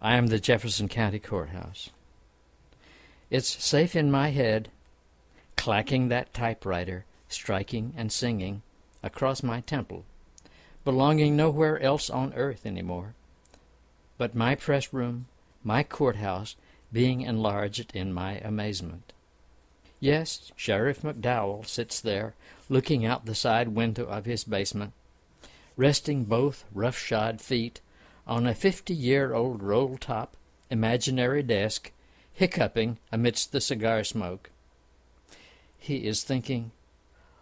I am the Jefferson County Courthouse. It's safe in my head, clacking that typewriter, striking and singing, across my temple, belonging nowhere else on earth any more, but my press room, my courthouse, being enlarged in my amazement. Yes, Sheriff McDowell sits there, looking out the side window of his basement, resting both rough-shod feet on a 50-year-old roll-top imaginary desk, hiccuping amidst the cigar smoke. He is thinking,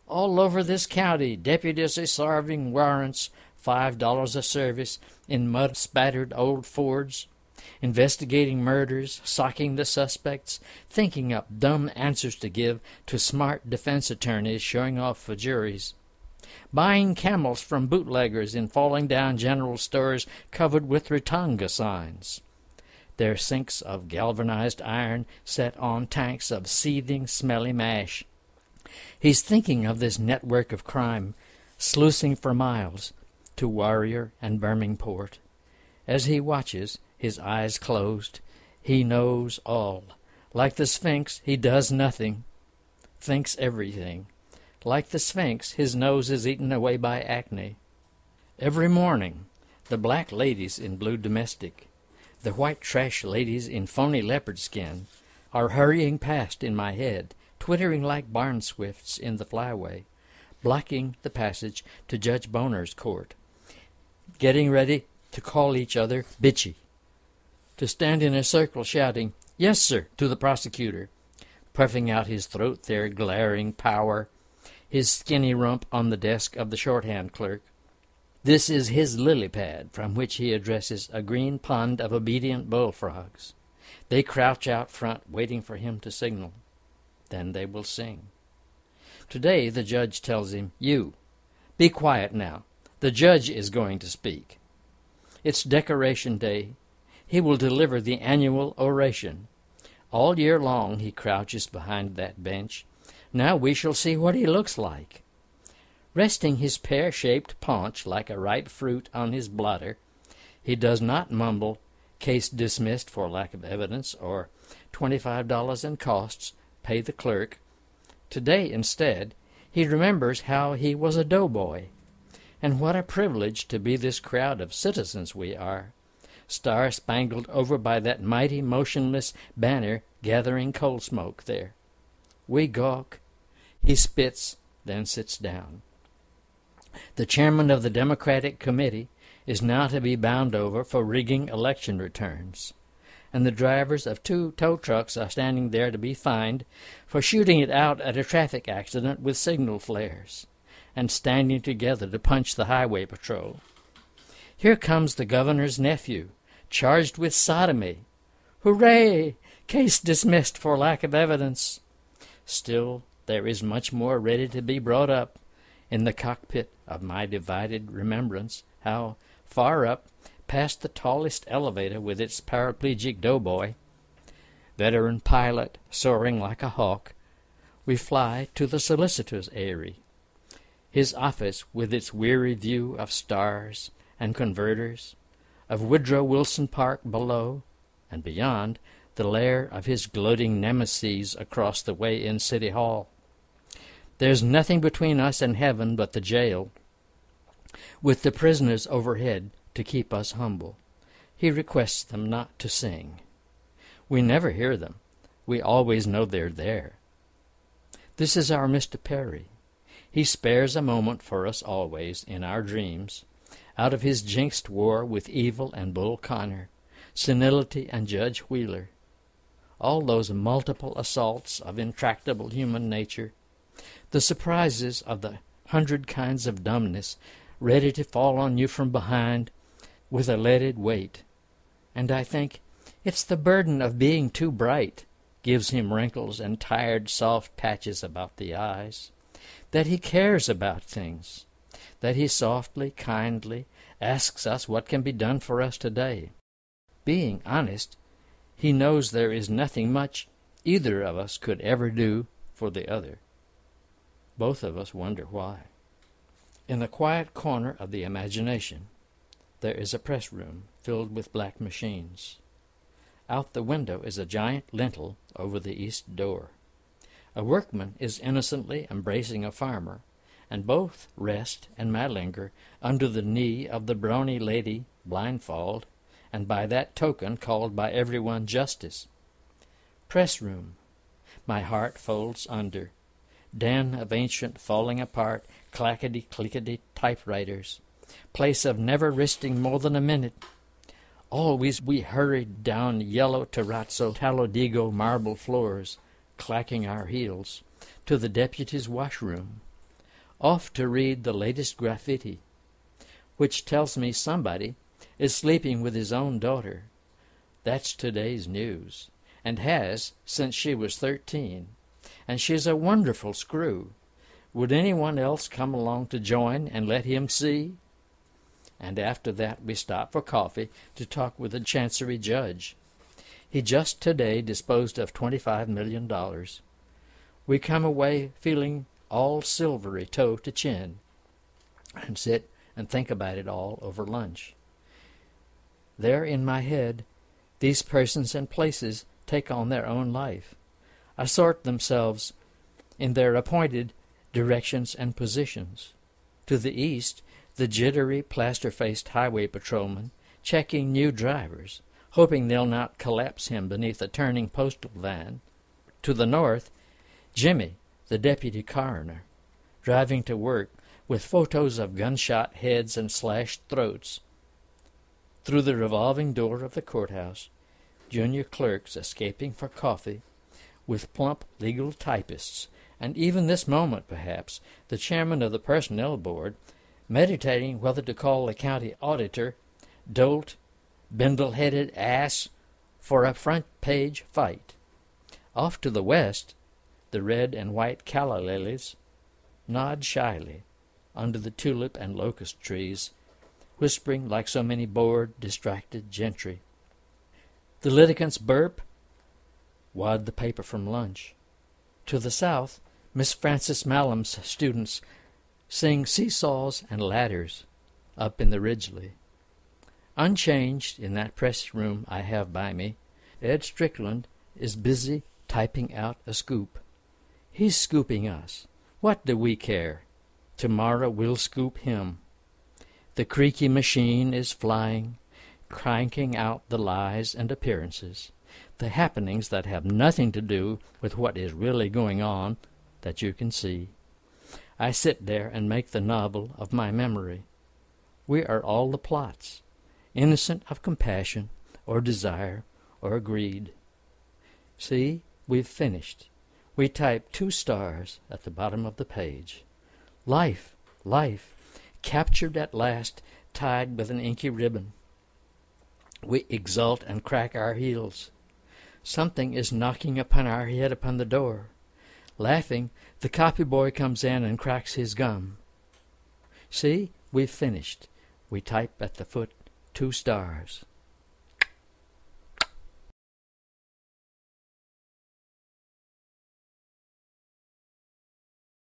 all over this county deputies are serving warrants, $5 a service, in mud-spattered old Fords, investigating murders, socking the suspects, thinking up dumb answers to give to smart defense attorneys showing off for juries, buying camels from bootleggers in falling-down general stores covered with Rotanga signs, their sinks of galvanized iron set on tanks of seething, smelly mash. He's thinking of this network of crime, sluicing for miles to Warrior and Birmingham. As he watches, his eyes closed, he knows all. Like the Sphinx, he does nothing, thinks everything. Like the Sphinx, his nose is eaten away by acne. Every morning, the black ladies in blue domestic, the white trash ladies in phony leopard skin, are hurrying past in my head, twittering like barn swifts in the flyway, blocking the passage to Judge Boner's court, getting ready to call each other bitchy, to stand in a circle shouting, "Yes, sir," to the prosecutor, puffing out his throat their glaring power, his skinny rump on the desk of the shorthand clerk. This is his lily pad from which he addresses a green pond of obedient bullfrogs. They crouch out front waiting for him to signal. Then they will sing. Today the judge tells him, "You, be quiet now. The judge is going to speak." It's Decoration Day. He will deliver the annual oration. All year long he crouches behind that bench. Now we shall see what he looks like. Resting his pear-shaped paunch like a ripe fruit on his blotter, he does not mumble, "Case dismissed for lack of evidence," or $25 in costs, pay the clerk. Today, instead, he remembers how he was a doughboy, and what a privilege to be this crowd of citizens we are, star-spangled over by that mighty motionless banner gathering coal smoke there. We gawk. He spits, then sits down. The chairman of the Democratic Committee is now to be bound over for rigging election returns, and the drivers of 2 tow trucks are standing there to be fined for shooting it out at a traffic accident with signal flares, and standing together to punch the highway patrol. Here comes the governor's nephew, charged with sodomy. Hooray! Case dismissed for lack of evidence. Still, there is much more ready to be brought up. In the cockpit of my divided remembrance, how far up, past the tallest elevator with its paraplegic doughboy, veteran pilot soaring like a hawk, we fly to the solicitor's eyrie. His office with its weary view of stars and converters, of Woodrow Wilson Park below, and beyond, the lair of his gloating nemesis across the way in City Hall. There's nothing between us and heaven but the jail, with the prisoners overhead to keep us humble. He requests them not to sing. We never hear them. We always know they're there. This is our Mr. Perry. He spares a moment for us always in our dreams, out of his jinxed war with Evil and Bull Connor, Senility and Judge Wheeler, all those multiple assaults of intractable human nature, the surprises of the 100 kinds of dumbness ready to fall on you from behind with a leaded weight. And I think it's the burden of being too bright gives him wrinkles and tired soft patches about the eyes, that he cares about things, that he softly, kindly asks us what can be done for us today. Being honest, he knows there is nothing much either of us could ever do for the other. Both of us wonder why. In the quiet corner of the imagination, there is a press room filled with black machines. Out the window is a giant lintel over the east door. A workman is innocently embracing a farmer, and both rest and may linger under the knee of the brawny lady blindfold, and by that token called by everyone Justice. Press room. My heart folds under. Den of ancient falling apart, clackety-clickety typewriters. Place of never resting more than a minute. Always we hurried down yellow terrazzo Talladega marble floors, clacking our heels, to the deputy's washroom, off to read the latest graffiti, which tells me somebody is sleeping with his own daughter. That's today's news, and has since she was 13, and she's a wonderful screw. Would anyone else come along to join and let him see? And after that we stop for coffee to talk with the Chancery judge. He just today disposed of $25 million. We come away feeling all silvery toe to chin, and sit and think about it all over lunch. There in my head, these persons and places take on their own life, assort themselves in their appointed directions and positions. To the east, the jittery, plaster-faced highway patrolman checking new drivers, hoping they'll not collapse him beneath a turning postal van. To the north, Jimmy, the deputy coroner, driving to work with photos of gunshot heads and slashed throats. Through the revolving door of the courthouse, junior clerks escaping for coffee, with plump legal typists, and even this moment, perhaps, the chairman of the personnel board, meditating whether to call the county auditor dolt, bindle-headed ass for a front-page fight. Off to the west, the red and white calla lilies nod shyly under the tulip and locust trees, whispering like so many bored, distracted gentry. The litigants burp, wad the paper from lunch. To the south, Miss Frances Mallam's students sing seesaws and ladders up in the Ridgely. Unchanged in that press room I have by me, Ed Strickland is busy typing out a scoop. He's scooping us. What do we care? Tomorrow we'll scoop him. The creaky machine is flying, cranking out the lies and appearances, the happenings that have nothing to do with what is really going on that you can see. I sit there and make the novel of my memory. We are all the plots, innocent of compassion or desire or greed. See, we've finished. We type 2 stars at the bottom of the page. Life, life, captured at last, tied with an inky ribbon. We exult and crack our heels. Something is knocking upon our head upon the door. Laughing, the copy boy comes in and cracks his gum. See, we've finished. We type at the foot 2 stars.